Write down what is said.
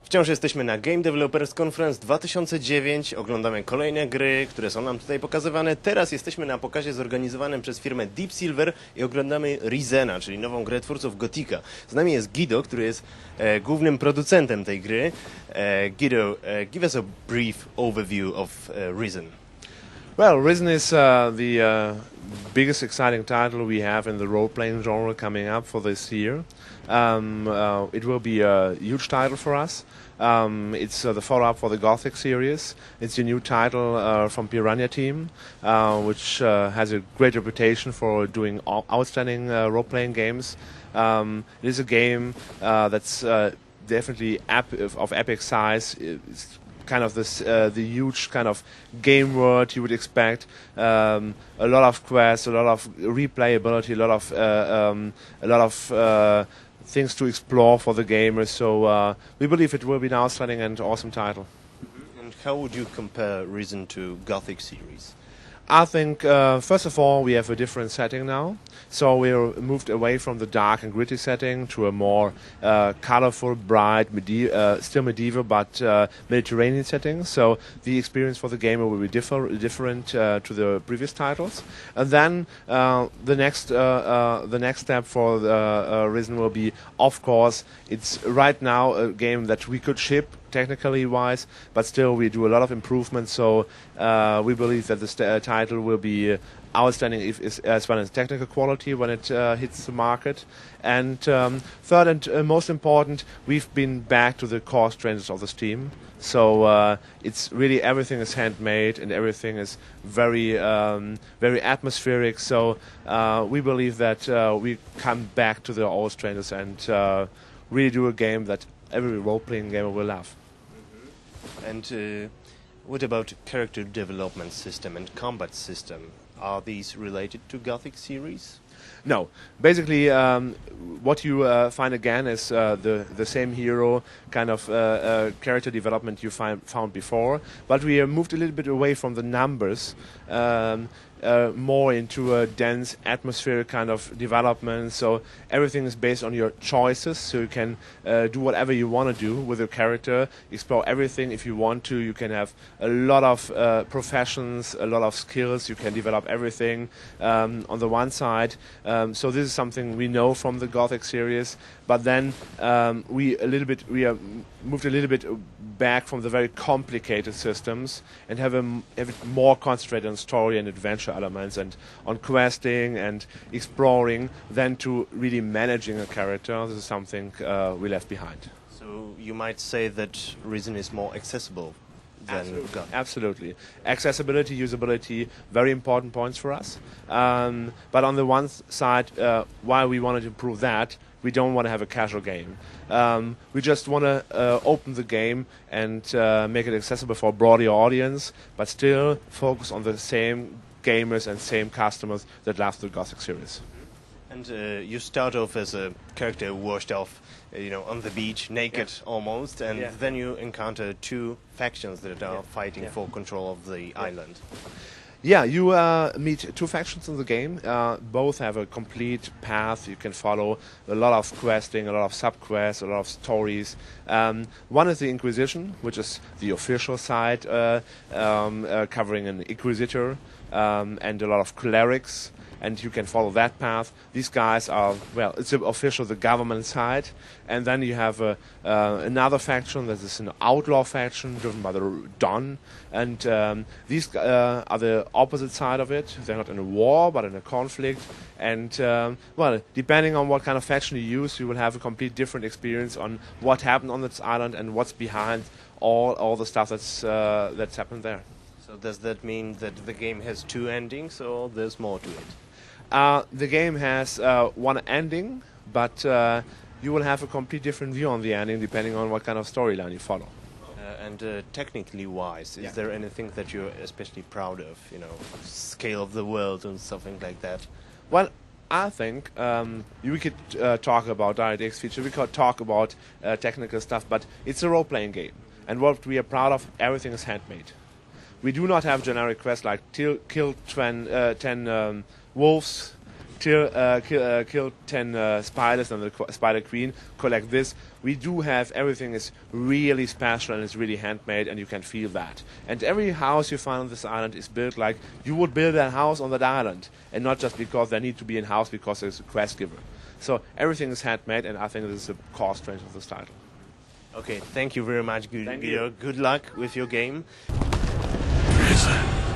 Wciąż jesteśmy na Game Developers Conference 2009, oglądamy kolejne gry, które są nam tutaj pokazywane. Teraz jesteśmy na pokazie zorganizowanym przez firmę Deep Silver i oglądamy Risena, czyli nową grę twórców Gothica. Z nami jest Guido, który jest głównym producentem tej gry. Guido, give us a brief overview of Risen. Well, Risen is the biggest exciting title we have in the role-playing genre coming up for this year. It will be a huge title for us. It's the follow-up for the Gothic series. It's a new title from Piranha Team, which has a great reputation for doing outstanding role-playing games. It is a game that's definitely of epic size. It's kind of this the huge kind of game world you would expect. A lot of quests, a lot of replayability, a lot of things to explore for the gamers. So we believe it will be an outstanding and awesome title. And how would you compare Risen to Gothic series? I think, first of all, we have a different setting now. So we're moved away from the dark and gritty setting to a more colorful, bright, still medieval, but Mediterranean setting. So the experience for the gamer will be different to the previous titles. And then the next step for the Risen will be, of course, it's right now a game that we could ship technically wise, but still we do a lot of improvements, so we believe that the title will be outstanding as well as technical quality when it hits the market. And third and most important, we've been back to the core strengths of this team. So it's really everything is handmade and everything is very very atmospheric. So we believe that we come back to the old strengths and really do a game that every role-playing gamer will love. And what about character development system and combat system? Are these related to Gothic series? No. Basically, what you find again is the same hero kind of character development you found before, but we moved a little bit away from the numbers, more into a dense atmospheric kind of development. So everything is based on your choices, so you can do whatever you want to do with your character, explore everything if you want to. You can have a lot of professions, a lot of skills, you can develop everything on the one side. So this is something we know from the Gothic series, but then we moved a little bit back from the very complicated systems and have it more concentrated on story and adventure elements and on questing and exploring than to really managing a character. This is something we left behind. So you might say that Risen is more accessible than Gothic. Absolutely. Accessibility, usability, very important points for us. But on the one side, while we wanted to improve that, we don't want to have a casual game. We just want to open the game and make it accessible for a broader audience, but still focus on the same gamers and same customers that love the Gothic series. And you start off as a character washed off, on the beach, naked almost, and then you encounter two factions that are fighting for control of the island. Yeah, you meet two factions in the game. Both have a complete path you can follow, a lot of questing, a lot of sub-quests, a lot of stories. One is the Inquisition, which is the official side, covering an Inquisitor and a lot of clerics, and you can follow that path. These guys are, well, it's official, the government side. And then you have another faction that is an outlaw faction driven by the Don. And these are the opposite side of it. They're not in a war, but in a conflict. And, well, depending on what kind of faction you use, you will have a complete different experience on what happened on this island and what's behind all the stuff that's happened there. So does that mean that the game has two endings, or there's more to it? The game has one ending, but you will have a complete different view on the ending depending on what kind of storyline you follow. And technically wise, is there anything that you're especially proud of? Scale of the world and something like that? Well, I think we could talk about DirectX feature, we could talk about technical stuff, but it's a role-playing game. And what we are proud of, everything is handmade. We do not have generic quests like kill 10 wolves, kill 10 spiders and the spider queen, collect this. We do have, everything is really special and it's really handmade, and you can feel that. And every house you find on this island is built like you would build a house on that island, and not just because they need to be in house because there's a quest giver. So everything is handmade, and I think this is the core strength of this title. Okay, thank you very much, Thank Guido. you. Good luck with your game. Prison.